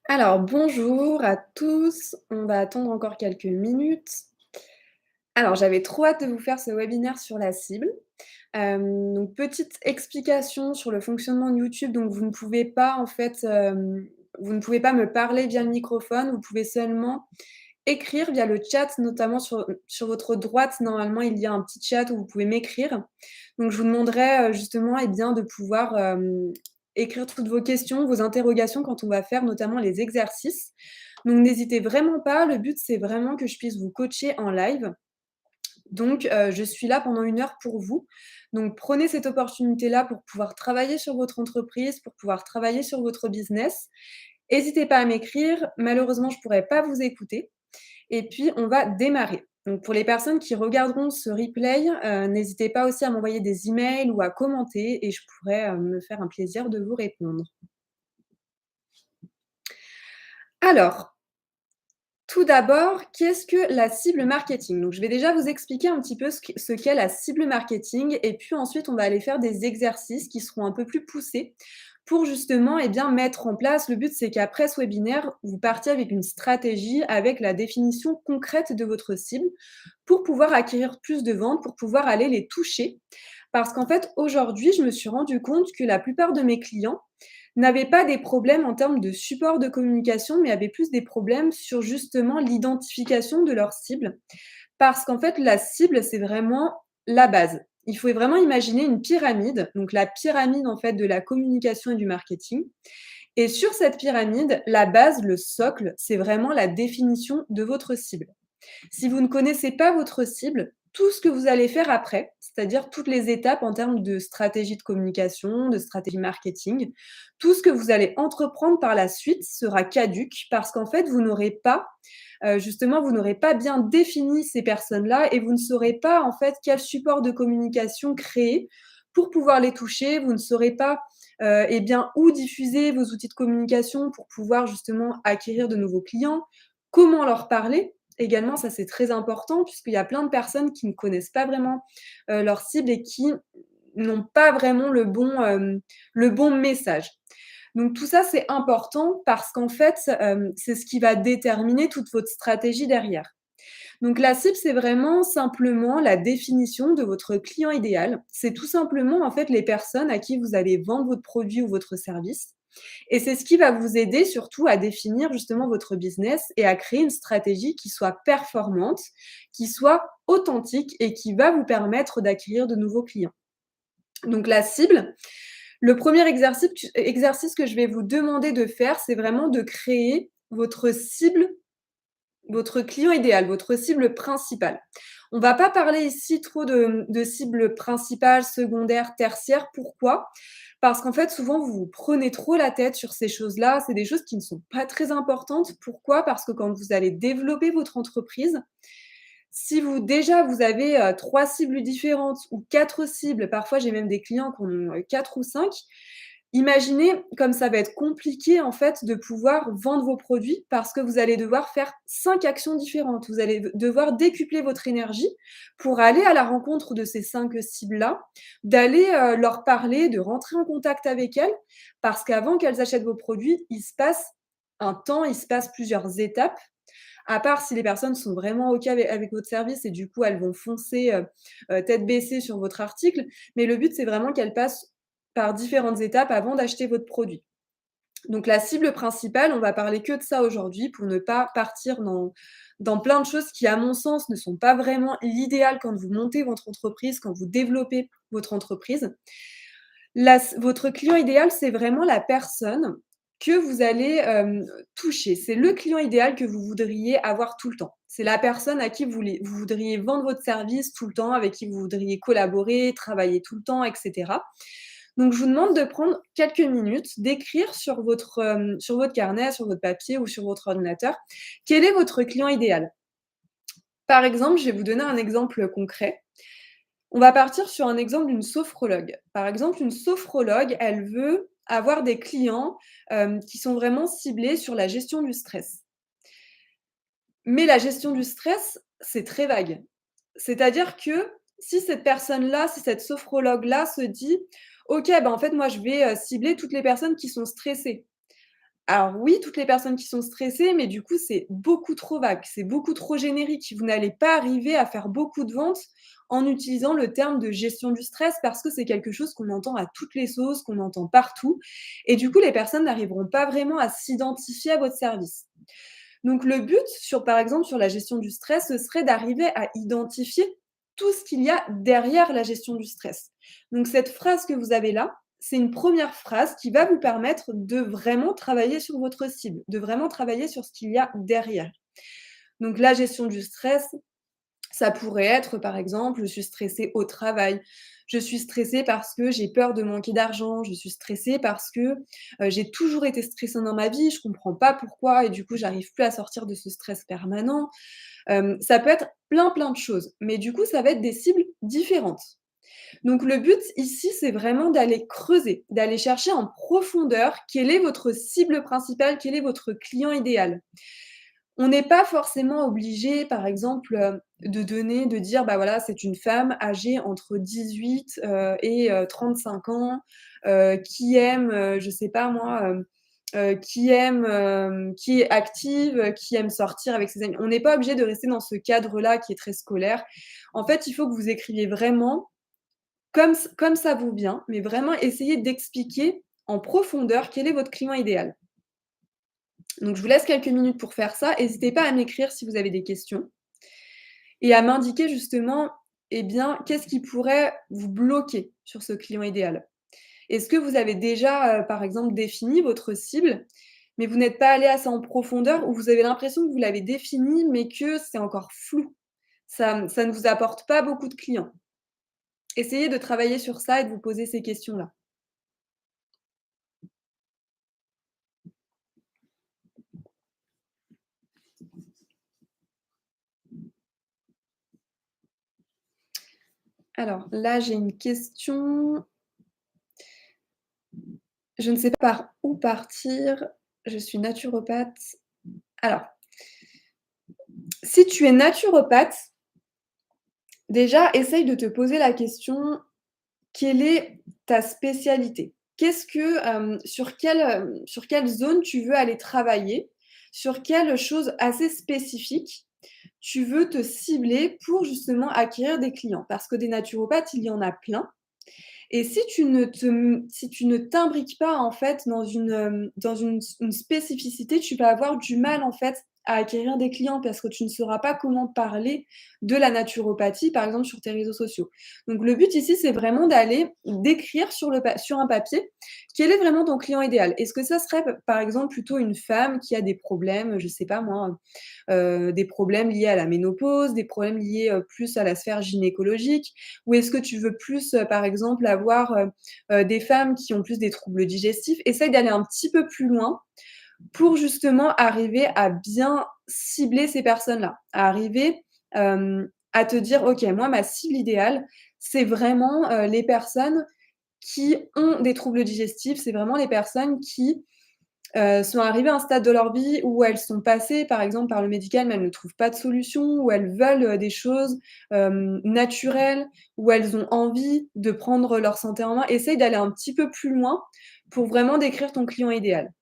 Alors, bonjour à tous. On va attendre encore quelques minutes. Alors, j'avais trop hâte de vous faire ce webinaire sur la cible. Donc petite explication sur le fonctionnement de YouTube. Donc vous ne pouvez pas en fait, vous ne pouvez pas me parler via le microphone. Vous pouvez seulement écrire via le chat, notamment sur votre droite. Normalement, il y a un petit chat où vous pouvez m'écrire. Donc je vous demanderai, justement et bien de pouvoir, écrire toutes vos questions, vos interrogations quand on va faire notamment les exercices. Donc n'hésitez vraiment pas, le but c'est vraiment que je puisse vous coacher en live. Donc je suis là pendant 1 heure pour vous. Donc prenez cette opportunité-là pour pouvoir travailler sur votre entreprise, pour pouvoir travailler sur votre business. Hésitez pas à m'écrire, malheureusement je pourrai pas vous écouter et puis on va démarrer. Donc pour les personnes qui regarderont ce replay, n'hésitez pas aussi à m'envoyer des emails ou à commenter et je pourrai, me faire un plaisir de vous répondre. Alors, tout d'abord, qu'est-ce que la cible marketing? Donc je vais déjà vous expliquer un petit peu ce qu'est la cible marketing et puis ensuite on va aller faire des exercices qui seront un peu plus poussés pour justement, eh bien, mettre en place le but c'est qu'après ce webinaire, vous partiez avec une stratégie, avec la définition concrète de votre cible pour pouvoir acquérir plus de ventes, pour pouvoir aller les toucher. Parce qu'en fait, aujourd'hui, je me suis rendu compte que la plupart de mes clients n'avaient pas des problèmes en termes de support de communication, mais avaient plus des problèmes sur justement l'identification de leur cible. Parce qu'en fait, la cible, c'est vraiment la base. Il faut vraiment imaginer une pyramide, donc la pyramide en fait de la communication et du marketing. Et sur cette pyramide, la base, le socle, c'est vraiment la définition de votre cible. Si vous ne connaissez pas votre cible, tout ce que vous allez faire après, c'est-à-dire toutes les étapes en termes de stratégie de communication, de stratégie marketing, tout ce que vous allez entreprendre par la suite sera caduque parce qu'en fait, vous n'aurez pas, justement, vous n'aurez pas bien défini ces personnes-là et vous ne saurez pas en fait quel support de communication créer pour pouvoir les toucher. Vous ne saurez pas eh bien, où diffuser vos outils de communication pour pouvoir justement acquérir de nouveaux clients, comment leur parler. Également, ça c'est très important puisqu'il y a plein de personnes qui ne connaissent pas vraiment, leur cible et qui n'ont pas vraiment le bon message. Donc tout ça, c'est important parce qu'en fait, c'est ce qui va déterminer toute votre stratégie derrière. Donc la cible, c'est vraiment simplement la définition de votre client idéal. C'est tout simplement, en fait, les personnes à qui vous allez vendre votre produit ou votre service et c'est ce qui va vous aider surtout à définir justement votre business et à créer une stratégie qui soit performante, qui soit authentique et qui va vous permettre d'acquérir de nouveaux clients. Donc la cible, le premier exercice que je vais vous demander de faire, c'est vraiment de créer votre cible, votre client idéal, votre cible principale. On va pas parler ici trop de cible principale, secondaire, tertiaire. Pourquoi? Parce qu'en fait, souvent, vous vous prenez trop la tête sur ces choses-là. C'est des choses qui ne sont pas très importantes. Pourquoi? Parce que quand vous allez développer votre entreprise, si vous déjà vous avez, 3 cibles différentes ou 4 cibles, parfois j'ai même des clients qui en ont, 4 ou 5. Imaginez comme ça va être compliqué en fait de pouvoir vendre vos produits parce que vous allez devoir faire 5 actions différentes. Vous allez devoir décupler votre énergie pour aller à la rencontre de ces 5 cibles-là, d'aller, leur parler, de rentrer en contact avec elles parce qu'avant qu'elles achètent vos produits, il se passe un temps, il se passe plusieurs étapes. À part si les personnes sont vraiment OK avec votre service et du coup, elles vont foncer, tête baissée sur votre article. Mais le but, c'est vraiment qu'elles passent par différentes étapes avant d'acheter votre produit. Donc la cible principale, on va parler que de ça aujourd'hui pour ne pas partir dans plein de choses qui, à mon sens, ne sont pas vraiment l'idéal quand vous montez votre entreprise, quand vous développez votre entreprise. Votre client idéal, c'est vraiment la personne que vous allez, toucher. C'est le client idéal que vous voudriez avoir tout le temps. C'est la personne à qui vous voudriez vendre votre service tout le temps, avec qui vous voudriez collaborer, travailler tout le temps et cetera. Donc je vous demande de prendre quelques minutes, d'écrire sur votre carnet, sur votre papier ou sur votre ordinateur, quel est votre client idéal? Par exemple, je vais vous donner un exemple concret. On va partir sur un exemple d'une sophrologue. Par exemple, une sophrologue, elle veut avoir des clients, qui sont vraiment ciblés sur la gestion du stress. Mais la gestion du stress, c'est très vague. C'est-à-dire que si cette personne-là, si cette sophrologue-là se dit: «OK, ben, en fait, moi, je vais, cibler toutes les personnes qui sont stressées». Alors oui, toutes les personnes qui sont stressées, mais du coup, c'est beaucoup trop vague, c'est beaucoup trop générique. Vous n'allez pas arriver à faire beaucoup de ventes en utilisant le terme de gestion du stress parce que c'est quelque chose qu'on entend à toutes les sauces, qu'on entend partout. Et du coup, les personnes n'arriveront pas vraiment à s'identifier à votre service. Donc le but sur par exemple, sur la gestion du stress, ce serait d'arriver à identifier tout ce qu'il y a derrière la gestion du stress. Donc cette phrase que vous avez là, c'est une première phrase qui va vous permettre de vraiment travailler sur votre cible, de vraiment travailler sur ce qu'il y a derrière. Donc la gestion du stress, ça pourrait être, par exemple: «Je suis stressée au travail. Je suis stressée parce que j'ai peur de manquer d'argent. Je suis stressée parce que, j'ai toujours été stressée dans ma vie, je comprends pas pourquoi et du coup, j'arrive plus à sortir de ce stress permanent». Ça peut être plein, plein de choses, mais du coup, ça va être des cibles différentes. Donc le but ici, c'est vraiment d'aller creuser, d'aller chercher en profondeur quelle est votre cible principale, quel est votre client idéal. On n'est pas forcément obligé, par exemple, de dire: «Bah, voilà, c'est une femme âgée entre 18, et 35 ans, qui aime, je sais pas moi, qui est active, qui aime sortir avec ses amis». On n'est pas obligé de rester dans ce cadre-là qui est très scolaire. En fait, il faut que vous écriviez vraiment comme ça vous vient, mais vraiment essayer d'expliquer en profondeur quel est votre client idéal. Donc je vous laisse quelques minutes pour faire ça. N'hésitez pas à m'écrire si vous avez des questions et à m'indiquer justement, eh bien, qu'est-ce qui pourrait vous bloquer sur ce client idéal? Est-ce que vous avez déjà, par exemple, défini votre cible, mais vous n'êtes pas allé assez en profondeur ou vous avez l'impression que vous l'avez définie, mais que c'est encore flou? Ça ne vous apporte pas beaucoup de clients. Essayez de travailler sur ça et de vous poser ces questions-là. Alors là, j'ai une question. Je ne sais pas par où partir. Je suis naturopathe. Alors, si tu es naturopathe, déjà, essaye de te poser la question: quelle est ta spécialité? Qu'est-ce que, sur quelle zone tu veux aller travailler? Sur quelle chose assez spécifique tu veux te cibler pour justement acquérir des clients? Parce que des naturopathes, il y en a plein. Et si tu ne t'imbriques pas, en fait, dans une spécificité, tu vas avoir du mal, en fait, à acquérir des clients parce que tu ne sauras pas comment parler de la naturopathie, par exemple, sur tes réseaux sociaux. Donc le but ici, c'est vraiment d'écrire sur un papier, quel est vraiment ton client idéal? Est-ce que ça serait, p par exemple, plutôt une femme qui a des problèmes, je sais pas moi, des problèmes liés à la ménopause, des problèmes liés, plus à la sphère gynécologique? Ou est-ce que tu veux plus, par exemple, avoir, des femmes qui ont plus des troubles digestifs? Essaye d'aller un petit peu plus loin pour justement arriver à bien cibler ces personnes-là. À arriver, à te dire: «OK, moi ma cible idéale, c'est vraiment, les personnes qui ont des troubles digestifs, c'est vraiment les personnes qui, sont arrivées à un stade de leur vie où elles sont passées, par exemple, par le médical, mais elles ne trouvent pas de solution, où elles veulent, des choses, naturelles, où elles ont envie de prendre leur santé en main». Essaye d'aller un petit peu plus loin pour vraiment décrire ton client idéal.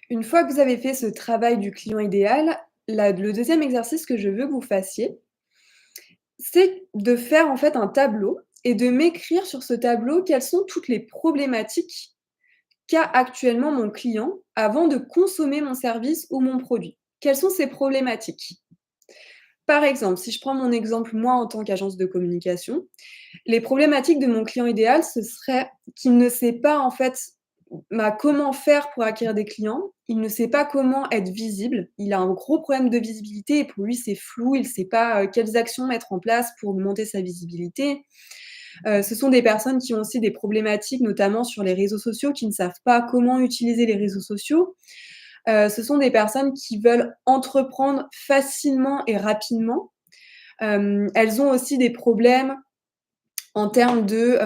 Une fois que vous avez fait ce travail du client idéal, le deuxième exercice que je veux que vous fassiez, c'est de faire en fait un tableau et de m'écrire sur ce tableau quelles sont toutes les problématiques qu'a actuellement mon client avant de consommer mon service ou mon produit. Quelles sont ces problématiques? Par exemple, si je prends mon exemple, moi, en tant qu'agence de communication, les problématiques de mon client idéal, ce serait qu'il ne sait pas, en fait, comment faire pour acquérir des clients. Il ne sait pas comment être visible. Il a un gros problème de visibilité et pour lui, c'est flou. Il ne sait pas, quelles actions mettre en place pour augmenter sa visibilité. Ce sont des personnes qui ont aussi des problématiques, notamment sur les réseaux sociaux, qui ne savent pas comment utiliser les réseaux sociaux. Ce sont des personnes qui veulent entreprendre facilement et rapidement. Elles ont aussi des problèmes en termes de,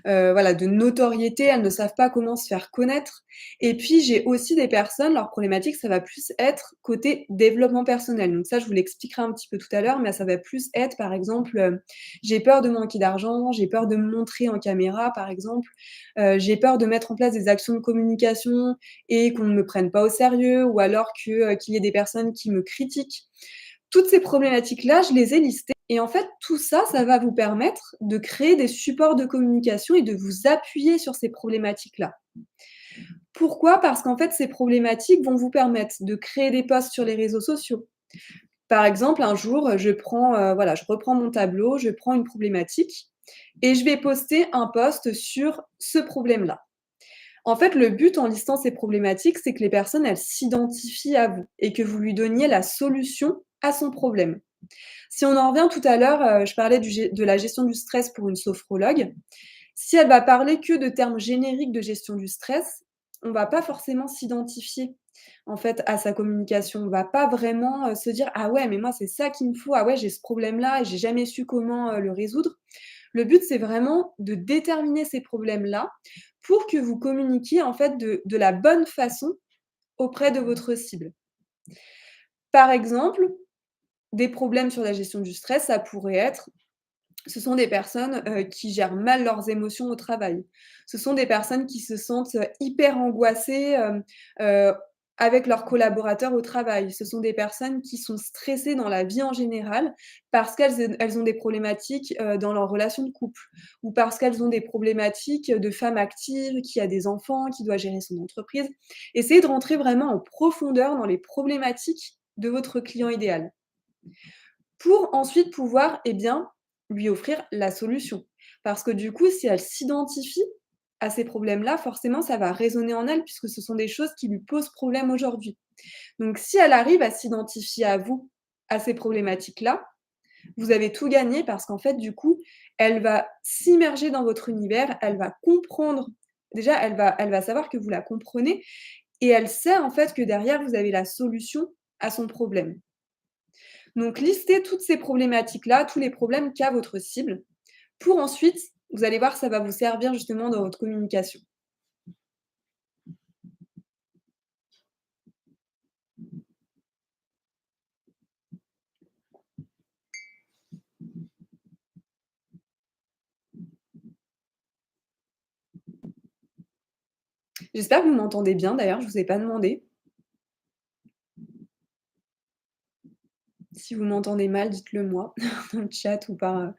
voilà, de notoriété, elles ne savent pas comment se faire connaître et puis j'ai aussi des personnes, leur problématique, ça va plus être côté développement personnel. Donc ça, je vous l'expliquerai un petit peu tout à l'heure, mais ça va plus être, par exemple, j'ai peur de manquer d'argent, j'ai peur de me montrer en caméra, par exemple, j'ai peur de mettre en place des actions de communication et qu'on ne me prenne pas au sérieux ou alors qu'il y ait des personnes qui me critiquent. Toutes ces problématiques-là, je les ai listées et en fait, tout ça, ça va vous permettre de créer des supports de communication et de vous appuyer sur ces problématiques-là. Pourquoi? Parce qu'en fait, ces problématiques vont vous permettre de créer des posts sur les réseaux sociaux. Par exemple, un jour, voilà, je reprends mon tableau, je prends une problématique et je vais poster un post sur ce problème-là. En fait, le but en listant ces problématiques, c'est que les personnes, elles s'identifient à vous et que vous lui donniez la solution à son problème. Si on en revient tout à l'heure, je parlais de la gestion du stress pour une sophrologue. Si elle va parler que de termes génériques de gestion du stress, on va pas forcément s'identifier, en fait, à sa communication. On va pas vraiment, se dire: «Ah ouais, mais moi, c'est ça qu'il me faut. Ah ouais, j'ai ce problème-là et j'ai jamais su comment, le résoudre». Le but, c'est vraiment de déterminer ces problèmes-là pour que vous communiquiez, en fait, de la bonne façon auprès de votre cible. Par exemple, des problèmes sur la gestion du stress, ça pourrait être ce sont des personnes, qui gèrent mal leurs émotions au travail. Ce sont des personnes qui se sentent, hyper angoissées, avec leurs collaborateurs au travail. Ce sont des personnes qui sont stressées dans la vie en général parce elles ont des problématiques, dans leurs relations de couple ou parce qu'elles ont des problématiques, de femme active qui a des enfants, qui doit gérer son entreprise. Essayez de rentrer vraiment en profondeur dans les problématiques de votre client idéal pour ensuite pouvoir, eh bien, lui offrir la solution. Parce que du coup, si elle s'identifie à ces problèmes-là, forcément, ça va résonner en elle puisque ce sont des choses qui lui posent problème aujourd'hui. Donc si elle arrive à s'identifier à vous, à ces problématiques-là, vous avez tout gagné parce qu'en fait, du coup, elle va s'immerger dans votre univers, elle va comprendre déjà, elle va savoir que vous la comprenez et elle sait en fait que derrière, vous avez la solution à son problème. Donc listez toutes ces problématiques-là, tous les problèmes qu'a votre cible, pour ensuite, vous allez voir, ça va vous servir justement dans votre communication. J'espère que vous m'entendez bien d'ailleurs, je ne vous ai pas demandé. Si vous m'entendez mal, dites-le moi dans le chat ou par,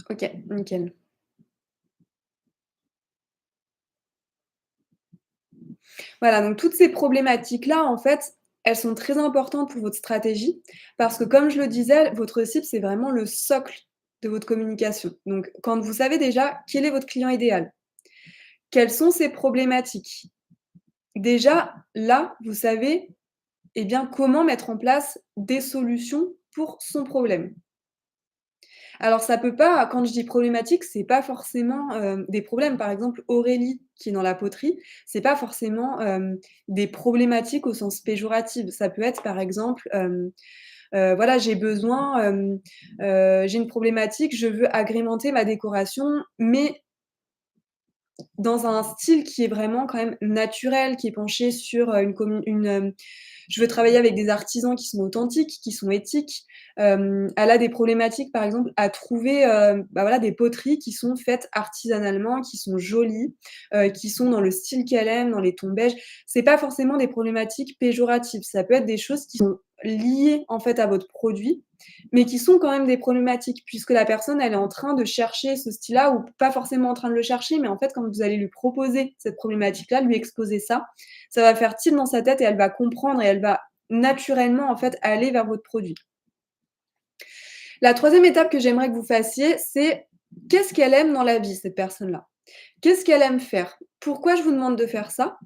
OK, nickel. Voilà, donc toutes ces problématiques-là, en fait, elles sont très importantes pour votre stratégie parce que comme je le disais, votre cible, c'est vraiment le socle de votre communication. Donc quand vous savez déjà quel est votre client idéal, quelles sont ses problématiques, déjà là, vous savez, eh bien, comment mettre en place des solutions pour son problème. Alors ça peut pas quand je dis problématique, c'est pas forcément, des problèmes. Par exemple, Aurélie qui est dans la poterie, c'est pas forcément, des problématiques au sens péjoratif. Ça peut être par exemple, voilà, j'ai une problématique, je veux agrémenter ma décoration, mais dans un style qui est vraiment quand même naturel, qui est penché sur, je veux travailler avec des artisans qui sont authentiques, qui sont éthiques. Elle a des problématiques, par exemple, à trouver, bah, voilà, des poteries qui sont faites artisanalement, qui sont jolies, qui sont dans le style qu'elle aime, dans les tons beiges. C'est pas forcément des problématiques péjoratives. Ça peut être des choses qui sont liées, en fait, à votre produit, mais qui sont quand même des problématiques puisque la personne, elle est en train de chercher ce style-là ou pas forcément en train de le chercher, mais en fait, quand vous allez lui proposer cette problématique-là, lui exposer ça va faire tilt dans sa tête et elle va comprendre et elle va naturellement, en fait, aller vers votre produit. La troisième étape que j'aimerais que vous fassiez, c'est qu'est-ce qu'elle aime dans la vie, cette personne-là? Qu'est-ce qu'elle aime faire? Pourquoi je vous demande de faire ça?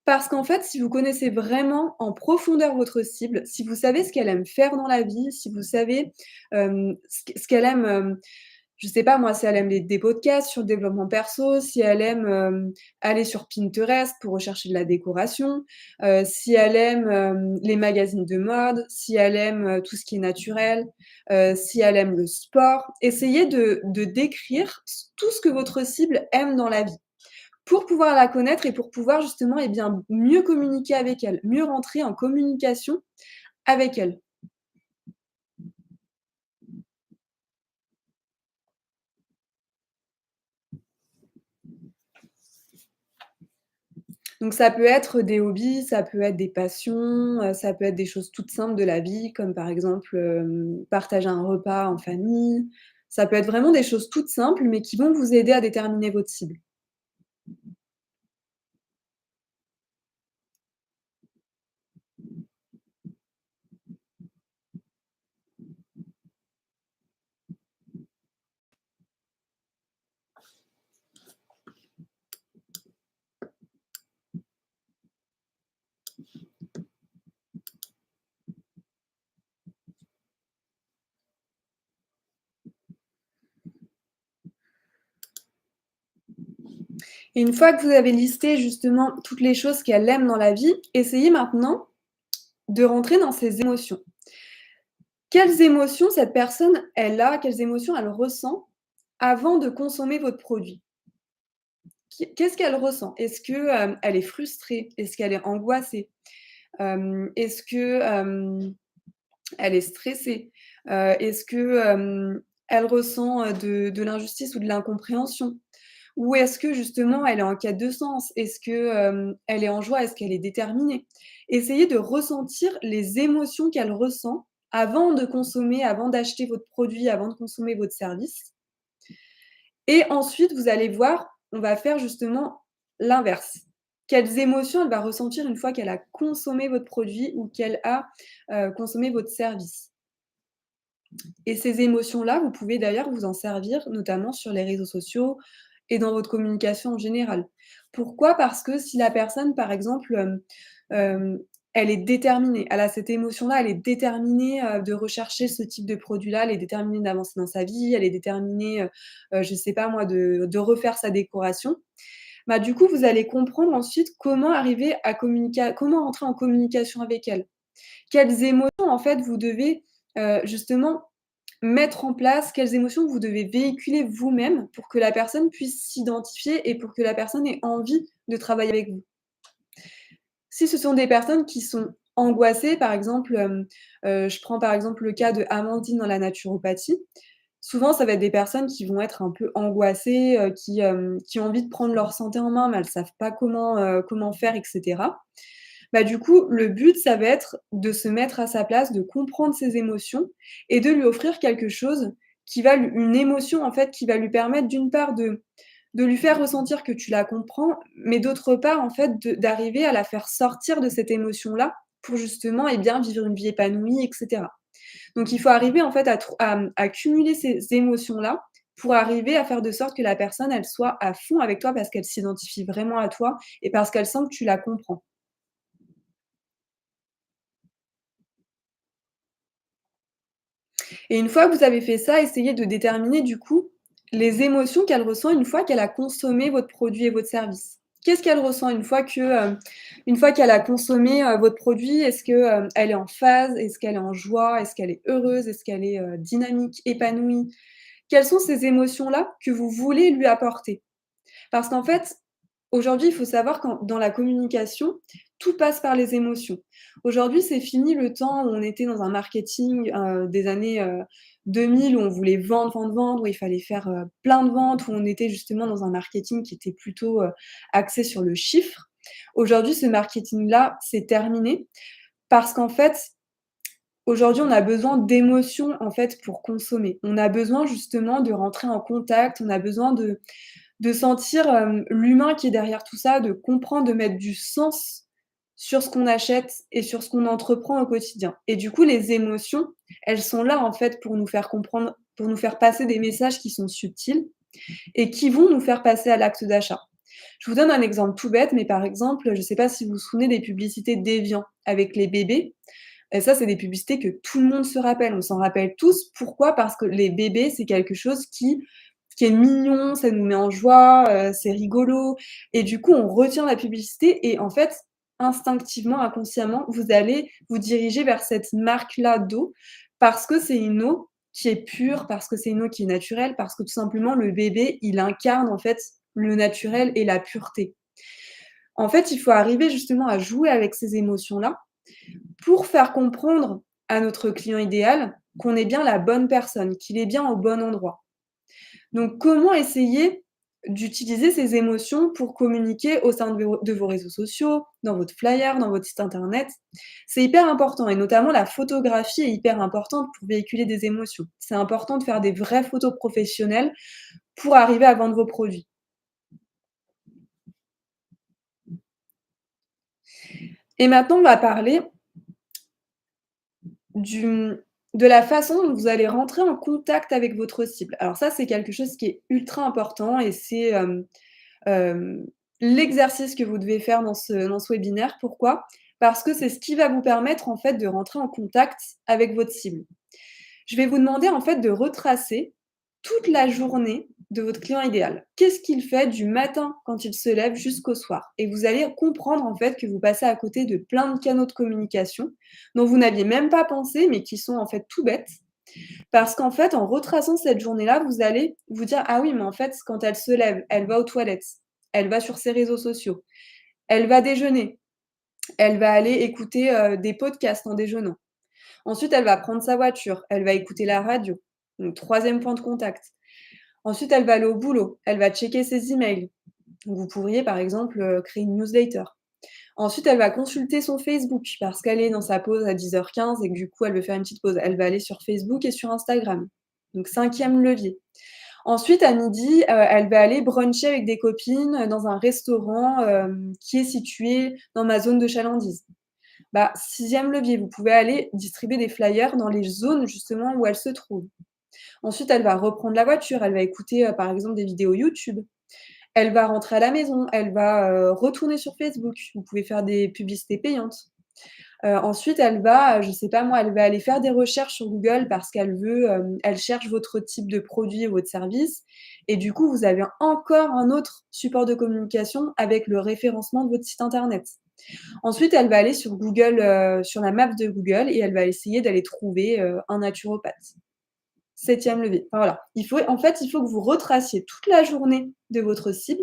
Parce qu'en fait, si vous connaissez vraiment en profondeur votre cible, si vous savez ce qu'elle aime faire dans la vie, si vous savez, ce qu'elle aime, je sais pas moi, si elle aime les des podcasts sur le développement perso, si elle aime, aller sur Pinterest pour rechercher de la décoration, si elle aime, les magazines de mode, si elle aime, tout ce qui est naturel, si elle aime le sport. Essayez de décrire tout ce que votre cible aime dans la vie, pour pouvoir la connaître et pour pouvoir justement, eh bien, mieux communiquer avec elle, mieux rentrer en communication avec elle. Donc ça peut être des hobbies, ça peut être des passions, ça peut être des choses toutes simples de la vie, comme par exemple, partager un repas en famille. Ça peut être vraiment des choses toutes simples, mais qui vont vous aider à déterminer votre cible. Et une fois que vous avez listé justement toutes les choses qu'elle aime dans la vie, essayez maintenant de rentrer dans ses émotions. Quelles émotions cette personne, elle a, quelles émotions elle ressent avant de consommer votre produit? Qu'est-ce qu'elle ressent? Est-ce que, elle est frustrée? Est-ce qu'elle est angoissée? Est-ce que, elle est stressée? Est-ce que, elle ressent, de l'injustice ou de l'incompréhension? Ou est-ce que justement elle est en quête de sens? Est-ce que, elle est en joie? Est-ce qu'elle est déterminée? Essayez de ressentir les émotions qu'elle ressent avant de consommer, avant d'acheter votre produit, avant de consommer votre service. Et ensuite, vous allez voir, on va faire justement l'inverse. Quelles émotions elle va ressentir une fois qu'elle a consommé votre produit ou qu'elle a, consommé votre service? Et ces émotions-là, vous pouvez d'ailleurs vous en servir, notamment sur les réseaux sociaux et dans votre communication en général. Pourquoi? Parce que si la personne, par exemple, elle est déterminée, elle a cette émotion-là, elle est déterminée, de rechercher ce type de produit-là, elle est déterminée d'avancer dans sa vie, elle est déterminée, je sais pas moi, de refaire sa décoration. Bah, du coup, vous allez comprendre ensuite comment arriver à communiquer comment entrer en communication avec elle. Quelles émotions, en fait, vous devez, justement mettre en place, quelles émotions vous devez véhiculer vous-même pour que la personne puisse s'identifier et pour que la personne ait envie de travailler avec vous. Si ce sont des personnes qui sont angoissées, par exemple, je prends par exemple le cas de Amandine dans la naturopathie. Souvent, ça va être des personnes qui vont être un peu angoissées, qui ont envie de prendre leur santé en main, mais elles savent pas comment faire et cetera. Bah, du coup, le but, ça va être de se mettre à sa place, de comprendre ses émotions et de lui offrir quelque chose qui va lui une émotion, en fait, qui va lui permettre d'une part de lui faire ressentir que tu la comprends, mais d'autre part, en fait, d'arriver à la faire sortir de cette émotion-là pour justement, eh bien, vivre une vie épanouie et cetera. Donc il faut arriver, en fait, à cumuler ces émotions-là pour arriver à faire de sorte que la personne, elle soit à fond avec toi parce qu'elle s'identifie vraiment à toi et parce qu'elle sent que tu la comprends. Et une fois que vous avez fait ça, essayez de déterminer du coup les émotions qu'elle ressent une fois qu'elle a consommé votre produit et votre service. Qu'est-ce qu'elle ressent une fois qu'elle a consommé, votre produit? Est-ce que, elle est en phase? Est-ce qu'elle est en joie? Est-ce qu'elle est heureuse? Est-ce qu'elle est, dynamique, épanouie? Quelles sont ces émotions-là que vous voulez lui apporter? Parce qu'en fait, aujourd'hui, il faut savoir qu'en dans la communication, tout passe par les émotions. Aujourd'hui, c'est fini le temps où on était dans un marketing, des années, 2000 où on voulait vendre, vendre, vendre, où il fallait faire, plein de ventes, où on était justement dans un marketing qui était plutôt, axé sur le chiffre. Aujourd'hui, ce marketing-là, c'est terminé parce qu'en fait, aujourd'hui, on a besoin d'émotions, en fait, pour consommer. On a besoin justement de rentrer en contact, on a besoin de sentir, l'humain qui est derrière tout ça, de comprendre, de mettre du sens sur ce qu'on achète et sur ce qu'on entreprend au quotidien. Et du coup, les émotions, elles sont là, en fait, pour nous faire comprendre, pour nous faire passer des messages qui sont subtils et qui vont nous faire passer à l'acte d'achat. Je vous donne un exemple tout bête, mais par exemple, je ne sais pas si vous vous souvenez des publicités d'Evian avec les bébés. Et ça, c'est des publicités que tout le monde se rappelle. On s'en rappelle tous. Pourquoi? Parce que les bébés, c'est quelque chose qui est mignon, ça nous met en joie, c'est rigolo et du coup, on retient la publicité et en fait, instinctivement, inconsciemment, vous allez vous diriger vers cette marque-là d'eau parce que c'est une eau qui est pure, parce que c'est une eau qui est naturelle, parce que tout simplement le bébé, il incarne en fait le naturel et la pureté. En fait, il faut arriver justement à jouer avec ces émotions-là pour faire comprendre à notre client idéal qu'on est bien la bonne personne, qu'il est bien au bon endroit. Donc, comment essayer d'utiliser ces émotions pour communiquer au sein de vos réseaux sociaux, dans votre flyer, dans votre site internet? C'est hyper important et notamment la photographie est hyper importante pour véhiculer des émotions. C'est important de faire des vraies photos professionnelles pour arriver à vendre vos produits. Et maintenant, on va parler du de la façon dont vous allez rentrer en contact avec votre cible. Alors ça, c'est quelque chose qui est ultra important et c'est, hem, l'exercice que vous devez faire dans ce webinaire. Pourquoi? Parce que c'est ce qui va vous permettre, en fait, de rentrer en contact avec votre cible. Je vais vous demander, en fait, de retracer toute la journée de votre client idéal. Qu'est-ce qu'il fait du matin quand il se lève jusqu'au soir? Et vous allez comprendre, en fait, que vous passez à côté de plein de canaux de communication dont vous n'aviez même pas pensé, mais qui sont, en fait, tout bêtes. Parce qu'en fait, en retraçant cette journée-là, vous allez vous dire: «Ah oui, mais en fait, quand elle se lève, elle va aux toilettes, elle va sur ses réseaux sociaux, elle va déjeuner, elle va aller écouter, des podcasts en déjeunant. Ensuite, elle va prendre sa voiture, elle va écouter la radio». Donc 3e point de contact. Ensuite, elle va aller au boulot, elle va checker ses emails. Donc vous pourriez, par exemple, créer une newsletter. Ensuite, elle va consulter son Facebook parce qu'elle est dans sa pause à 10h15 et que du coup, elle veut faire une petite pause. Elle va aller sur Facebook et sur Instagram. Donc 5e levier. Ensuite, à midi, elle va aller bruncher avec des copines, dans un restaurant, qui est situé dans ma zone de chalandise. Bah, 6e levier, vous pouvez aller distribuer des flyers dans les zones justement où elle se trouve. Ensuite, elle va reprendre la voiture, elle va écouter, par exemple des vidéos YouTube. Elle va rentrer à la maison, elle va, retourner sur Facebook. Vous pouvez faire des publicités payantes. Ensuite, elle va, je sais pas moi, elle va aller faire des recherches sur Google parce qu'elle veut, elle cherche votre type de produit ou votre service et du coup, vous avez encore un autre support de communication avec le référencement de votre site internet. Ensuite, elle va aller sur Google, sur la map de Google et elle va essayer d'aller trouver, un naturopathe. 7e levier. Enfin, voilà. Il faut que vous retraciez toute la journée de votre cible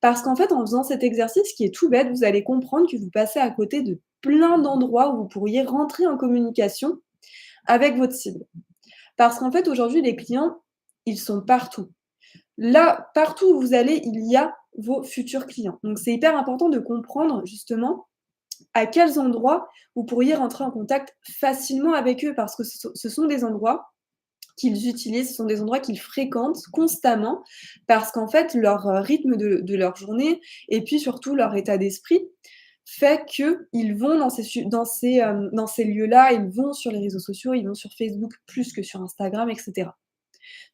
parce qu'en fait, en faisant cet exercice qui est tout bête, vous allez comprendre que vous passez à côté de plein d'endroits où vous pourriez rentrer en communication avec votre cible. Parce qu'en fait, aujourd'hui, les clients, ils sont partout. Là, partout où vous allez, il y a vos futurs clients. Donc, c'est hyper important de comprendre justement à quels endroits vous pourriez rentrer en contact facilement avec eux parce que ce sont des endroits qu'ils utilisent, ce sont des endroits qu'ils fréquentent constamment parce qu'en fait, leur, rythme de leur journée et puis surtout leur état d'esprit fait qu'ils vont dans ces lieux-là, ils vont sur les réseaux sociaux, ils vont sur Facebook plus que sur Instagram et cetera.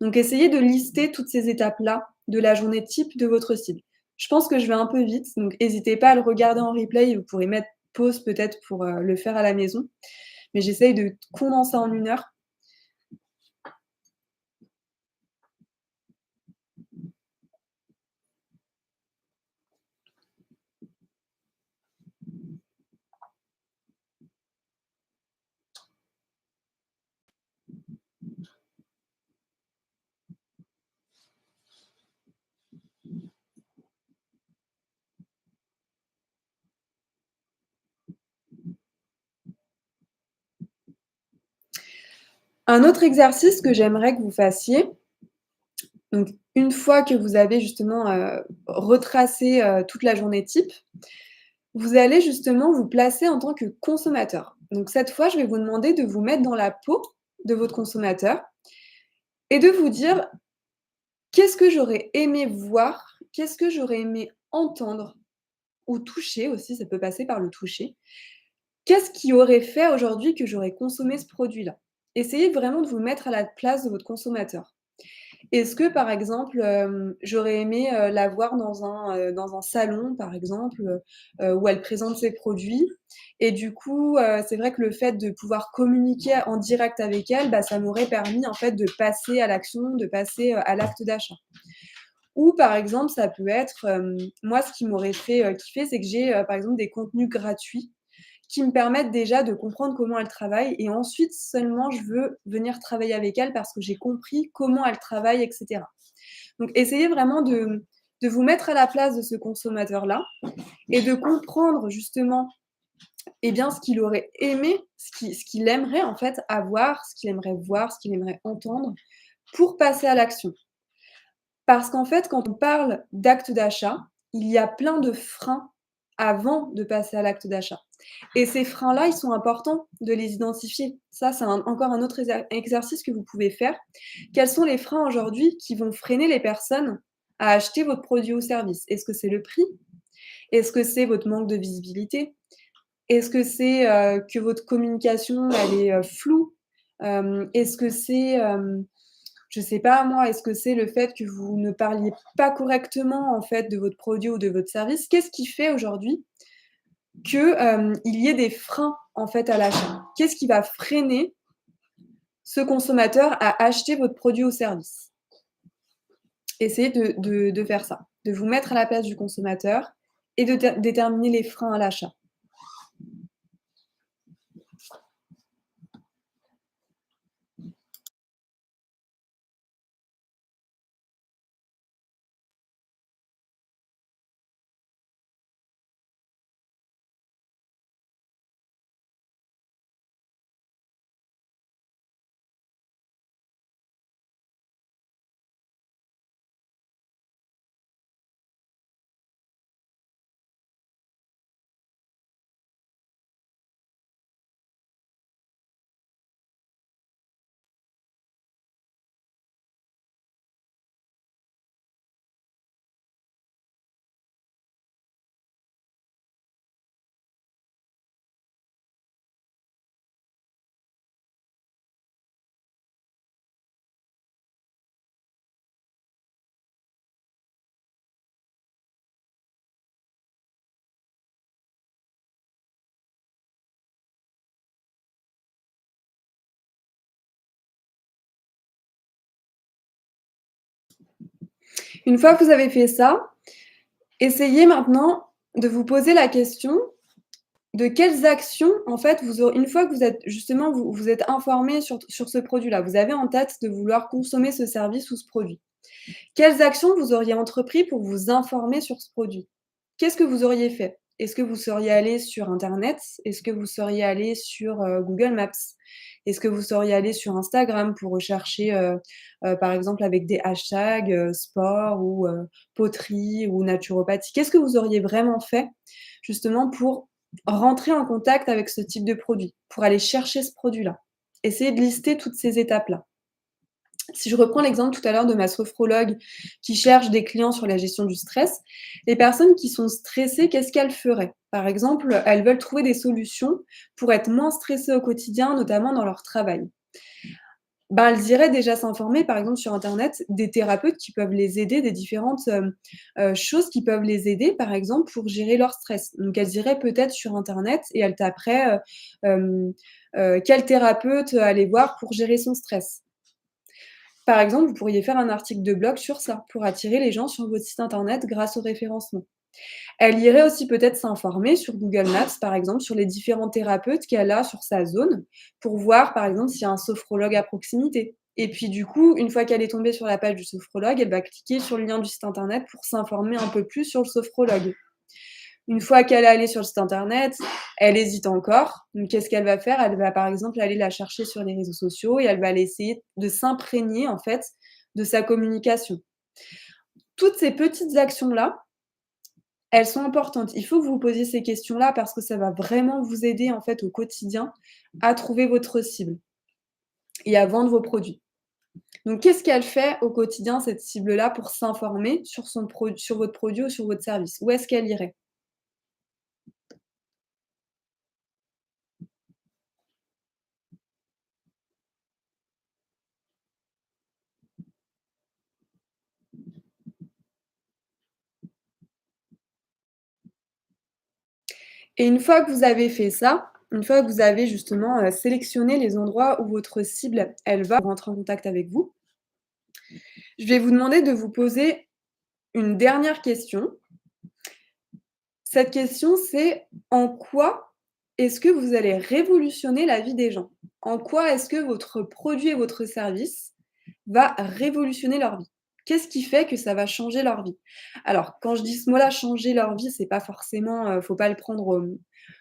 Donc essayez de lister toutes ces étapes-là de la journée type de votre cible. Je pense que je vais un peu vite, donc n'hésitez pas à le regarder en replay, vous pourrez mettre pause peut-être pour, le faire à la maison, mais j'essaye de condenser en 1 heure. Un autre exercice que j'aimerais que vous fassiez, donc une fois que vous avez justement, retracé, toute la journée type, vous allez justement vous placer en tant que consommateur. Donc cette fois, je vais vous demander de vous mettre dans la peau de votre consommateur et de vous dire: «Qu'est-ce que j'aurais aimé voir? Qu'est-ce que j'aurais aimé entendre?» ou toucher aussi, ça peut passer par le toucher. «Qu'est-ce qui aurait fait aujourd'hui que j'aurais consommé ce produit-là?» Essayez vraiment de vous mettre à la place de votre consommateur. Est-ce que, par exemple, j'aurais aimé, la voir dans un salon, par exemple, où elle présente ses produits et du coup, c'est vrai que le fait de pouvoir communiquer en direct avec elle, bah, ça m'aurait permis, en fait, de passer à l'action, de passer, à l'acte d'achat. Ou par exemple, ça peut être, moi ce qui m'aurait fait, kiffer, c'est que j'ai, par exemple des contenus gratuits qui me permettent déjà de comprendre comment elle travaille et ensuite seulement je veux venir travailler avec elle parce que j'ai compris comment elle travaille et cetera. Donc essayez vraiment de vous mettre à la place de ce consommateur-là et de comprendre justement, eh bien, ce qu'il aurait aimé, ce qu'il aimerait en fait avoir, ce qu'il aimerait voir, ce qu'il aimerait entendre pour passer à l'action. Parce qu'en fait, quand on parle d'acte d'achat, il y a plein de freins avant de passer à l'acte d'achat. Et ces freins-là, ils sont importants de les identifier. Ça, c'est encore un autre exercice que vous pouvez faire. Quels sont les freins aujourd'hui qui vont freiner les personnes à acheter votre produit ou service? Est-ce que c'est le prix? Est-ce que c'est votre manque de visibilité? Est-ce que c'est que votre communication, elle est floue? Est-ce que c'est, je sais pas moi, est-ce que c'est le fait que vous ne parliez pas correctement, en fait, de votre produit ou de votre service? Qu'est-ce qui fait aujourd'hui que, il y ait des freins, en fait, à l'achat? Qu'est-ce qui va freiner ce consommateur à acheter votre produit ou service? Essayez de faire ça, de vous mettre à la place du consommateur et de déterminer les freins à l'achat. Une fois que vous avez fait ça, essayez maintenant de vous poser la question de quelles actions, en fait, une fois que vous êtes justement, vous êtes informé sur ce produit-là, vous avez en tête de vouloir consommer ce service ou ce produit. Quelles actions vous auriez entrepris pour vous informer sur ce produit? Qu'est-ce que vous auriez fait? Est-ce que vous seriez allé sur internet? Est-ce que vous seriez allé sur, Google Maps? Est-ce que vous seriez allé sur Instagram pour rechercher, par exemple avec des hashtags, sport ou, poterie ou naturopathie? Qu'est-ce que vous auriez vraiment fait justement pour rentrer en contact avec ce type de produit, pour aller chercher ce produit-là? Essayez de lister toutes ces étapes-là. Si je reprends l'exemple tout à l'heure de ma sophrologue qui cherche des clients sur la gestion du stress, les personnes qui sont stressées, qu'est-ce qu'elles feraient? Par exemple, elles veulent trouver des solutions pour être moins stressées au quotidien, notamment dans leur travail. Ben, elles iraient déjà s'informer, par exemple, sur internet, des thérapeutes qui peuvent les aider, des différentes, choses qui peuvent les aider, par exemple, pour gérer leur stress. Donc elles iraient peut-être sur internet et elles taperaient, «Quel thérapeute aller voir pour gérer son stress?» Par exemple, vous pourriez faire un article de blog sur ça, pour attirer les gens sur votre site internet grâce au référencement. Elle irait aussi peut-être s'informer sur Google Maps, par exemple, sur les différents thérapeutes qu'elle a sur sa zone, pour voir, par exemple, s'il y a un sophrologue à proximité. Et puis du coup, une fois qu'elle est tombée sur la page du sophrologue, elle va cliquer sur le lien du site internet pour s'informer un peu plus sur le sophrologue. Une fois qu'elle est allée sur le site internet, elle hésite encore. Donc qu'est-ce qu'elle va faire? Elle va, par exemple, aller la chercher sur les réseaux sociaux et elle va aller essayer de s'imprégner, en fait, de sa communication. Toutes ces petites actions-là, elles sont importantes. Il faut que vous vous posiez ces questions-là parce que ça va vraiment vous aider, en fait, au quotidien à trouver votre cible et à vendre vos produits. Donc qu'est-ce qu'elle fait au quotidien, cette cible-là, pour s'informer sur votre produit ou sur votre service? Où est-ce qu'elle irait? Et une fois que vous avez fait ça, une fois que vous avez justement, sélectionné les endroits où votre cible, elle va rentrer en contact avec vous, je vais vous demander de vous poser une dernière question. Cette question, c'est: en quoi est-ce que vous allez révolutionner la vie des gens? En quoi est-ce que votre produit et votre service va révolutionner leur vie? Qu'est-ce qui fait que ça va changer leur vie? Alors, quand je dis ce mot-là, changer leur vie, c'est pas forcément, faut pas le prendre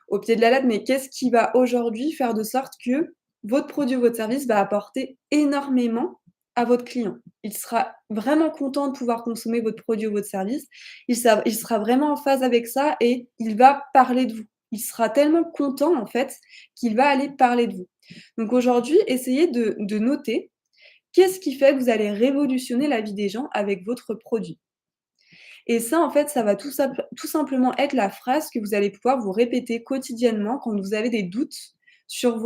au pied de la lettre, mais qu'est-ce qui va aujourd'hui faire de sorte que votre produit ou votre service va apporter énormément à votre client? Il sera vraiment content de pouvoir consommer votre produit ou votre service. Il sera vraiment en phase avec ça et il va parler de vous. Il sera tellement content, en fait, qu'il va aller parler de vous. Donc aujourd'hui, essayez de noter qu'est-ce qui fait que vous allez révolutionner la vie des gens avec votre produit? Et ça, en fait, ça va tout simplement être la phrase que vous allez pouvoir vous répéter quotidiennement quand vous avez des doutes sur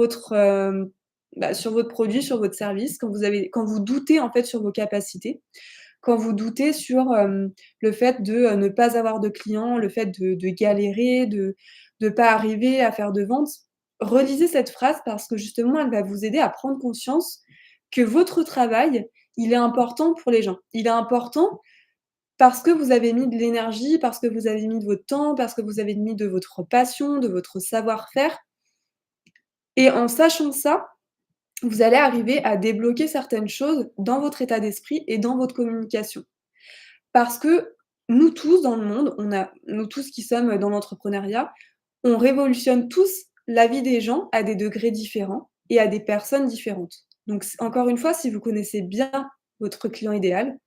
sur votre produit, sur votre service, quand vous doutez, en fait, sur vos capacités, quand vous doutez sur, le fait de, ne pas avoir de clients, le fait de galérer, de pas arriver à faire de ventes. Relisez cette phrase parce que justement, elle va vous aider à prendre conscience que votre travail, il est important pour les gens. Il est important parce que vous avez mis de l'énergie, parce que vous avez mis de votre temps, parce que vous avez mis de votre passion, de votre savoir-faire et en sachant ça, vous allez arriver à débloquer certaines choses dans votre état d'esprit et dans votre communication. Parce que nous tous dans le monde, nous tous qui sommes dans l'entrepreneuriat, on révolutionne tous la vie des gens à des degrés différents et à des personnes différentes. Donc encore une fois, si vous connaissez bien votre client idéal,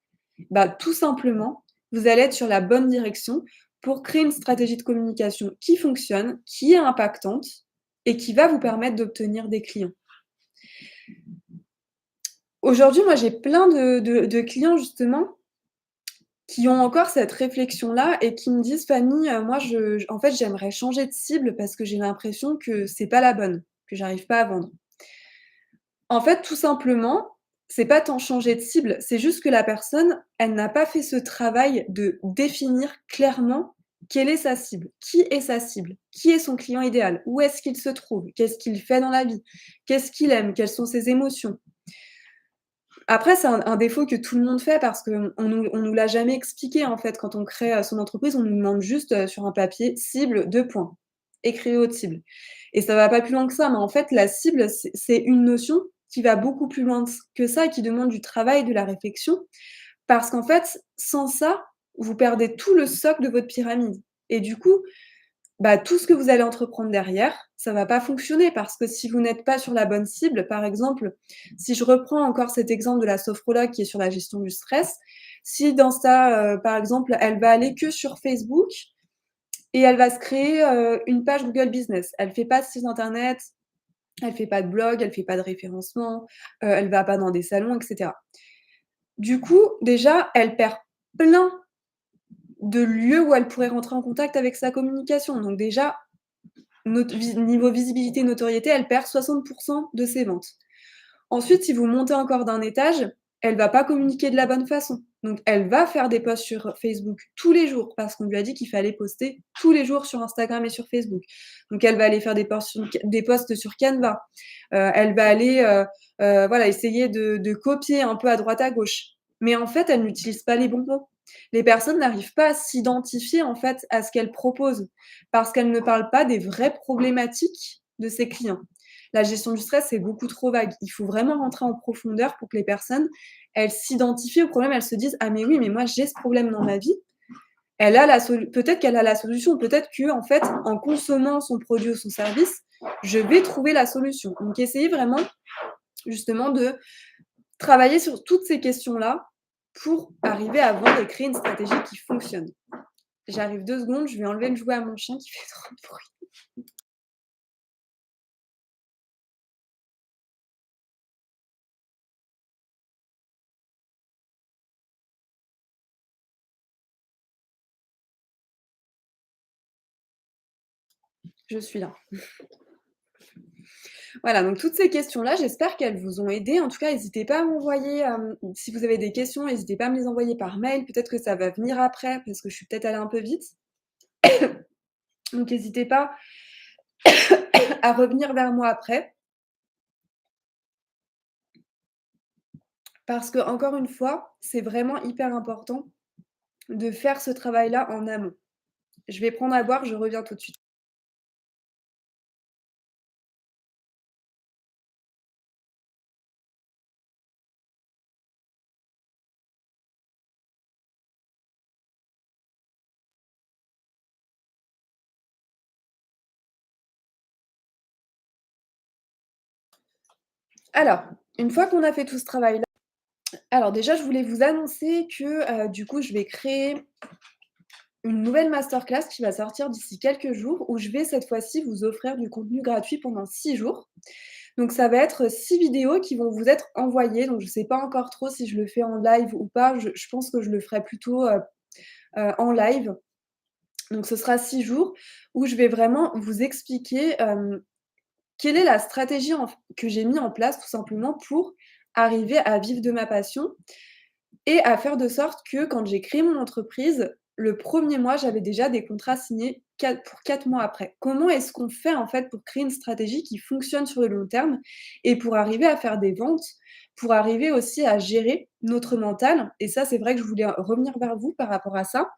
bah, tout simplement, vous allez être sur la bonne direction pour créer une stratégie de communication qui fonctionne, qui est impactante et qui va vous permettre d'obtenir des clients. Aujourd'hui, moi, j'ai plein de clients justement qui ont encore cette réflexion-là et qui me disent: «Fanny, moi en fait, j'aimerais changer de cible parce que j'ai l'impression que c'est pas la bonne, que j'arrive pas à vendre». En fait, tout simplement, c'est pas tant changer de cible, c'est juste que la personne, elle n'a pas fait ce travail de définir clairement quelle est sa cible. Qui est sa cible? Qui est son client idéal? Où est-ce qu'il se trouve? Qu'est-ce qu'il fait dans la vie? Qu'est-ce qu'il aime? Quelles sont ses émotions? Après, c'est un défaut que tout le monde fait parce qu'on nous l'a jamais expliqué, en fait. Quand on crée, son entreprise, on nous demande juste, sur un papier: «Cible, 2 points. Écrivez votre cible» et ça va pas plus loin que ça. Mais en fait, la cible, c'est une notion qui va beaucoup plus loin que ça et qui demande du travail, de la réflexion. Parce qu'en fait, sans ça, vous perdez tout le socle de votre pyramide et du coup, bah, tout ce que vous allez entreprendre derrière, ça va pas fonctionner parce que si vous n'êtes pas sur la bonne cible, par exemple, si je reprends encore cet exemple de la sophrologue qui est sur la gestion du stress, si dans ça, par exemple, elle va aller que sur Facebook et elle va se créer, une page Google Business. Elle fait pas de site internet, elle fait pas de blog, elle fait pas de référencement, elle va pas dans des salons et cetera. Du coup, déjà, elle perd plein de lieux où elle pourrait rentrer en contact avec sa communication. Donc déjà, niveau visibilité, notoriété, elle perd 60 de ses ventes. Ensuite, si vous montez encore d'un étage, elle va pas communiquer de la bonne façon. Donc elle va faire des posts sur Facebook tous les jours parce qu'on lui a dit qu'il fallait poster tous les jours sur Instagram et sur Facebook. Donc elle va aller faire des posts sur Canva. Elle va aller, voilà, essayer de copier un peu à droite à gauche. Mais en fait, elle n'utilise pas les bons mots. Les personnes n'arrivent pas à s'identifier, en fait, à ce qu'elle propose parce qu'elle ne parle pas des vraies problématiques de ses clients. La gestion du stress, c'est beaucoup trop vague. Il faut vraiment rentrer en profondeur pour que les personnes, elles s'identifient au problème, elles se disent: «Ah mais oui, mais moi j'ai ce problème dans ma vie». Peut-être qu'elle a la solution, peut-être qu'en fait, en consommant son produit ou son service, je vais trouver la solution. Donc essayez vraiment justement de travailler sur toutes ces questions-là pour arriver à vendre et créer une stratégie qui fonctionne. J'arrive 2 secondes, je vais enlever le jouet à mon chien qui fait trop de bruit. Je suis là. Voilà, donc toutes ces questions-là, j'espère qu'elles vous ont aidé. En tout cas, n'hésitez pas à m'envoyer, si vous avez des questions, n'hésitez pas à me les envoyer par mail. Peut-être que ça va venir après parce que je suis peut-être allée un peu vite. Donc n'hésitez pas à revenir vers moi après parce que encore une fois, c'est vraiment hyper important de faire ce travail-là en amont. Je vais prendre à boire, je reviens tout de suite. Alors, une fois qu'on a fait tout ce travail-là, alors déjà, je voulais vous annoncer que, du coup, je vais créer une nouvelle masterclass qui va sortir d'ici quelques jours, où je vais cette fois-ci vous offrir du contenu gratuit pendant 6 jours. Donc ça va être 6 vidéos qui vont vous être envoyées, donc je ne sais pas encore trop si je le fais en live ou pas, je pense que je le ferai plutôt, en live. Donc ce sera 6 jours où je vais vraiment vous expliquer, quelle est la stratégie que j'ai mis en place tout simplement pour arriver à vivre de ma passion et à faire de sorte que quand j'ai créé mon entreprise, le premier mois, j'avais déjà des contrats signés pour 4 mois après. Comment est-ce qu'on fait en fait pour créer une stratégie qui fonctionne sur le long terme et pour arriver à faire des ventes, pour arriver aussi à gérer notre mental? Et ça, c'est vrai que je voulais revenir vers vous par rapport à ça.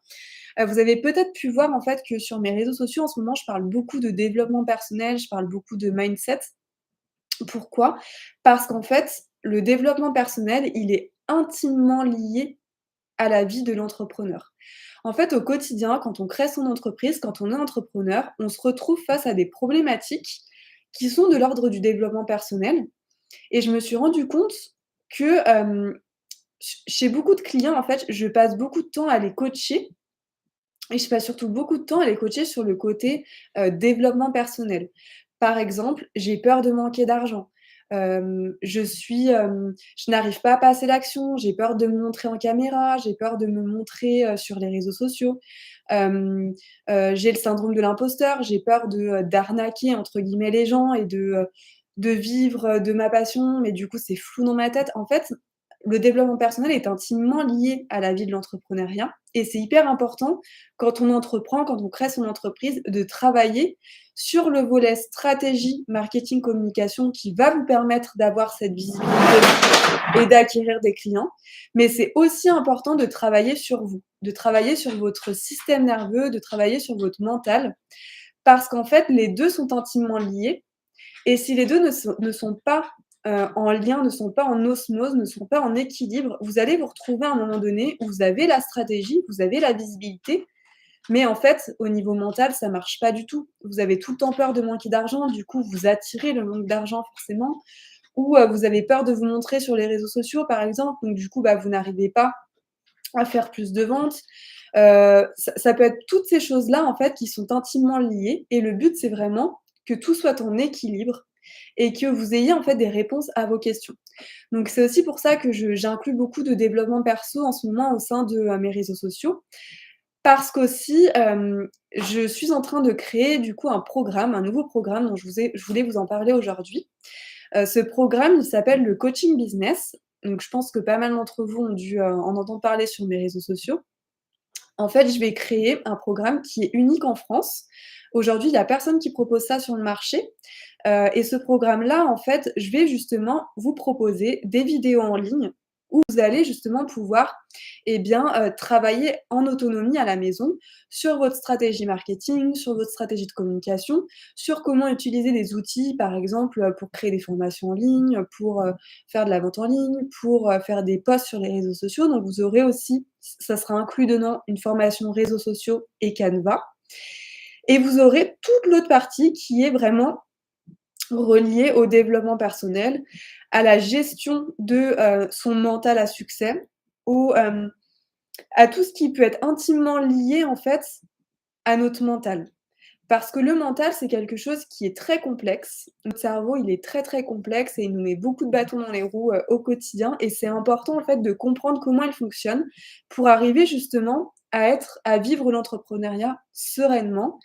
Vous avez peut-être pu voir en fait que sur mes réseaux sociaux en ce moment, je parle beaucoup de développement personnel, je parle beaucoup de mindset. Pourquoi? Parce qu'en fait, le développement personnel, il est intimement lié à la vie de l'entrepreneur. En fait, au quotidien, quand on crée son entreprise, quand on est entrepreneur, on se retrouve face à des problématiques qui sont de l'ordre du développement personnel. Et je me suis rendu compte que chez beaucoup de clients, en fait, je passe beaucoup de temps à les coacher et je passe surtout beaucoup de temps à les coacher sur le côté, développement personnel. Par exemple, j'ai peur de manquer d'argent. Je n'arrive pas à passer l'action, j'ai peur de me montrer en caméra, j'ai peur de me montrer, sur les réseaux sociaux. Hem, j'ai le syndrome de l'imposteur, j'ai peur «d'arnaquer» entre guillemets les gens et de vivre, de ma passion, mais du coup, c'est flou dans ma tête. En fait, le développement personnel est intimement lié à la vie de l'entrepreneuriat et c'est hyper important quand on entreprend, quand on crée son entreprise, de travailler sur le volet stratégie, marketing, communication qui va vous permettre d'avoir cette visibilité et d'acquérir des clients. Mais c'est aussi important de travailler sur vous, de travailler sur votre système nerveux, de travailler sur votre mental parce qu'en fait, les 2 sont intimement liés et si les 2 ne sont pas, en lien, ne sont pas en osmose, ne sont pas en équilibre, vous allez vous retrouver à un moment donné où vous avez la stratégie, vous avez la visibilité, mais en fait, au niveau mental, ça marche pas du tout. Vous avez tout le temps peur de manquer d'argent, du coup, vous attirez le manque d'argent forcément ou, vous avez peur de vous montrer sur les réseaux sociaux, par exemple, donc du coup, bah, vous n'arrivez pas à faire plus de ventes. Ça peut être toutes ces choses-là, en fait, qui sont intimement liées et le but, c'est vraiment que tout soit en équilibre et que vous ayez, en fait, des réponses à vos questions. Donc c'est aussi pour ça que j'inclus beaucoup de développement perso en ce moment au sein de, mes réseaux sociaux. Parce qu'aussi, je suis en train de créer, du coup, un programme, un nouveau programme dont je voulais vous en parler aujourd'hui. Ce programme, il s'appelle le coaching business. Donc je pense que pas mal d'entre vous ont dû, en entendre parler sur mes réseaux sociaux. En fait, je vais créer un programme qui est unique en France. Aujourd'hui, il y a personne qui propose ça sur le marché, et ce programme-là, en fait, je vais justement vous proposer des vidéos en ligne où vous allez justement pouvoir, eh bien, travailler en autonomie à la maison sur votre stratégie marketing, sur votre stratégie de communication, sur comment utiliser des outils, par exemple, pour créer des formations en ligne, pour, faire de la vente en ligne, pour, faire des posts sur les réseaux sociaux. Donc vous aurez aussi, ça sera inclus dedans, une formation réseaux sociaux et Canva et vous aurez toute l'autre partie qui est vraiment relié au développement personnel, à la gestion de, son mental à succès, au, à tout ce qui peut être intimement lié, en fait, à notre mental. Parce que le mental, c'est quelque chose qui est très complexe. Notre cerveau, il est très, très complexe et il nous met beaucoup de bâtons dans les roues, au quotidien et c'est important, en fait, de comprendre comment il fonctionne pour arriver justement à vivre l'entrepreneuriat sereinement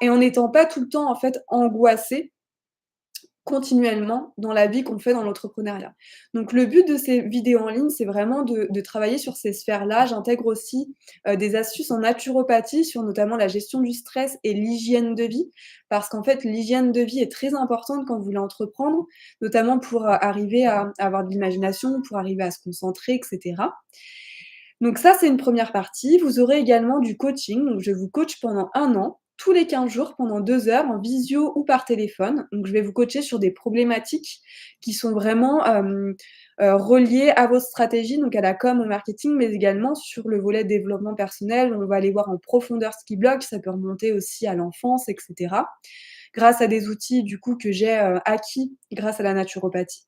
et en n'étant pas tout le temps, en fait, angoissé continuellement dans la vie qu'on fait dans l'entrepreneuriat. Donc le but de ces vidéos en ligne, c'est vraiment de travailler sur ces sphères-là. J'intègre aussi, des astuces en naturopathie sur notamment la gestion du stress et l'hygiène de vie. Parce qu'en fait, l'hygiène de vie est très importante quand vous voulez entreprendre, notamment pour, arriver à avoir de l'imagination, pour arriver à se concentrer et cetera. Donc ça, c'est une première partie. Vous aurez également du coaching. Donc je vous coach pendant 1 an, tous les 15 jours, pendant 2 heures, en visio ou par téléphone. Donc je vais vous coacher sur des problématiques qui sont vraiment, reliées à vos stratégies, donc à la com, au marketing, mais également sur le volet développement personnel. On va aller voir en profondeur ce qui bloque, ça peut remonter aussi à l'enfance et cetera. Grâce à des outils du coup que j'ai, acquis grâce à la naturopathie.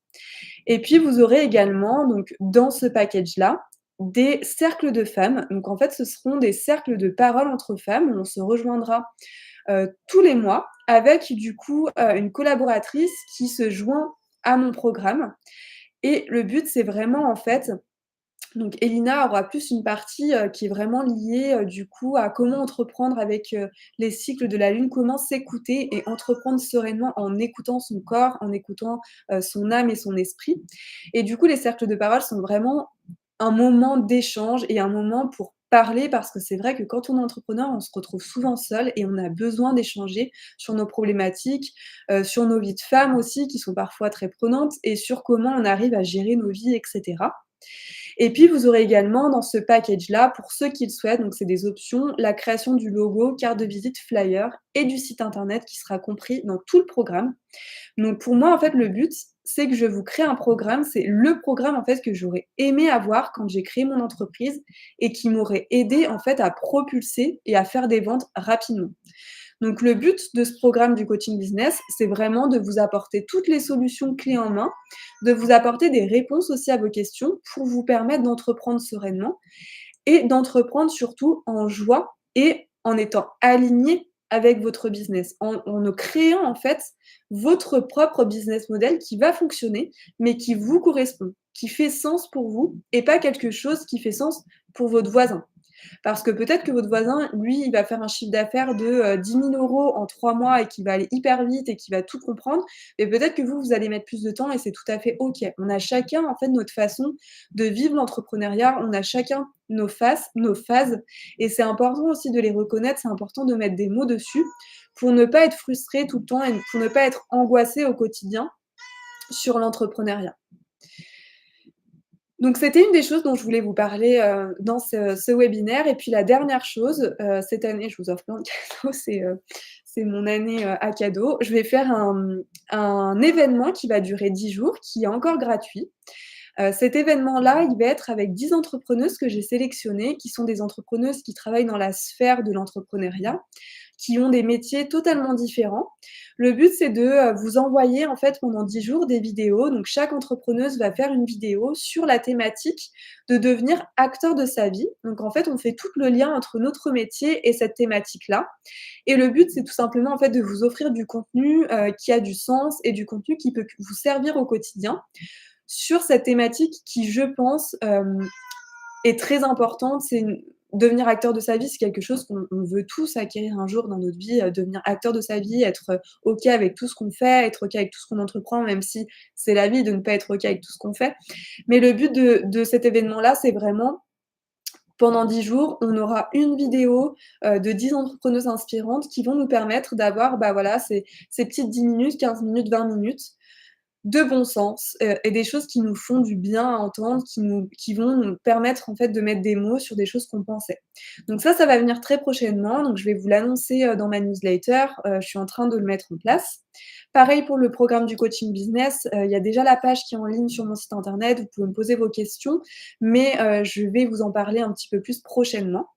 Et puis vous aurez également donc dans ce package-là, des cercles de femmes. Donc en fait, ce seront des cercles de parole entre femmes où on se rejoindra, tous les mois avec du coup, une collaboratrice qui se joint à mon programme et le but, c'est vraiment en fait donc Elina aura plus une partie, qui est vraiment liée, du coup à comment entreprendre avec, les cycles de la lune, comment s'écouter et entreprendre sereinement en écoutant son corps, en écoutant, son âme et son esprit et du coup, les cercles de parole sont vraiment un moment d'échange et un moment pour parler parce que c'est vrai que quand on est entrepreneur, on se retrouve souvent seul et on a besoin d'échanger sur nos problématiques, sur nos vies de femmes aussi qui sont parfois très prenantes et sur comment on arrive à gérer nos vies et cetera. Et puis, vous aurez également dans ce package-là, pour ceux qui le souhaitent, donc c'est des options, la création du logo, carte de visite, flyer et du site internet qui sera compris dans tout le programme. Donc pour moi, en fait, le but, c'est que je vous crée un programme. C'est le programme, en fait, que j'aurais aimé avoir quand j'ai créé mon entreprise et qui m'aurait aidé, en fait, à propulser et à faire des ventes rapidement. Donc le but de ce programme du coaching business, c'est vraiment de vous apporter toutes les solutions clés en main, de vous apporter des réponses aussi à vos questions pour vous permettre d'entreprendre sereinement et d'entreprendre surtout en joie et en étant aligné avec votre business, en créant en fait votre propre business model qui va fonctionner, mais qui vous correspond, qui fait sens pour vous et pas quelque chose qui fait sens pour votre voisin. Parce que peut-être que votre voisin, lui, il va faire un chiffre d'affaires de, 10 000 € en 3 mois et qui va aller hyper vite et qui va tout comprendre. Mais peut-être que vous, vous allez mettre plus de temps et c'est tout à fait OK. On a chacun, en fait, notre façon de vivre l'entrepreneuriat. On a chacun nos phases et c'est important aussi de les reconnaître. C'est important de mettre des mots dessus pour ne pas être frustré tout le temps et pour ne pas être angoissé au quotidien sur l'entrepreneuriat. Donc c'était une des choses dont je voulais vous parler, dans ce webinaire et puis la dernière chose, cette année, je vous offre plein de cadeaux, c'est mon année, à cadeaux. Je vais faire un événement qui va durer 10 jours, qui est encore gratuit. Cet événement-là, il va être avec 10 entrepreneuses que j'ai sélectionnées, qui sont des entrepreneuses qui travaillent dans la sphère de l'entrepreneuriat, qui ont des métiers totalement différents. Le but, c'est de, vous envoyer en fait pendant 10 jours des vidéos. Donc chaque entrepreneuse va faire une vidéo sur la thématique de devenir acteur de sa vie. Donc en fait, on fait tout le lien entre notre métier et cette thématique-là. Et le but, c'est tout simplement en fait de vous offrir du contenu, qui a du sens et du contenu qui peut vous servir au quotidien sur cette thématique qui, je pense, est très importante. C'est une devenir acteur de sa vie, c'est quelque chose qu'on veut tous acquérir un jour dans notre vie, devenir acteur de sa vie, être, OK avec tout ce qu'on fait, être OK avec tout ce qu'on entreprend, même si c'est la vie de ne pas être OK avec tout ce qu'on fait. Mais le but de cet événement-là, c'est vraiment pendant 10 jours, on aura une vidéo, de 10 entrepreneuses inspirantes qui vont nous permettre d'avoir, bah, voilà, ces petites 10 minutes, 15 minutes, 20 minutes de bon sens, et des choses qui nous font du bien à entendre, qui vont nous permettre en fait de mettre des mots sur des choses qu'on pensait. Donc ça va venir très prochainement, donc je vais vous l'annoncer, dans ma newsletter, je suis en train de le mettre en place. Pareil pour le programme du coaching business, il y a déjà la page qui est en ligne sur mon site internet, vous pouvez me poser vos questions, mais je vais vous en parler un petit peu plus prochainement.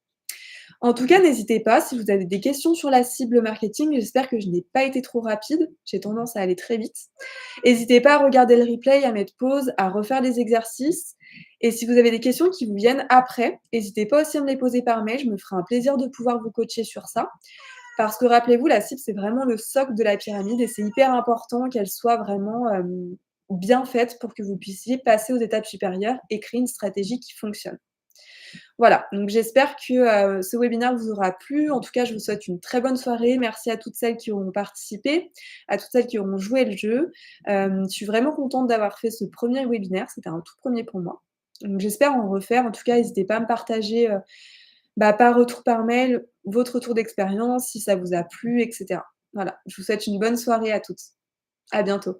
En tout cas, n'hésitez pas si vous avez des questions sur la cible marketing, j'espère que je n'ai pas été trop rapide, j'ai tendance à aller très vite. N'hésitez pas à regarder le replay, à mettre pause, à refaire les exercices et si vous avez des questions qui vous viennent après, n'hésitez pas aussi à me les poser par mail, je me ferai un plaisir de pouvoir vous coacher sur ça. Parce que rappelez-vous, la cible, c'est vraiment le socle de la pyramide et c'est hyper important qu'elle soit vraiment, bien faite pour que vous puissiez passer aux étapes supérieures et créer une stratégie qui fonctionne. Voilà, donc j'espère que, ce webinaire vous aura plu. En tout cas, je vous souhaite une très bonne soirée. Merci à toutes celles qui ont participé, à toutes celles qui auront joué le jeu. Je suis vraiment contente d'avoir fait ce premier webinaire, c'était un tout premier pour moi. Donc j'espère en refaire. En tout cas, n'hésitez pas à me partager, par retour par mail, votre retour d'expérience, si ça vous a plu et cetera. Voilà, je vous souhaite une bonne soirée à toutes. À bientôt.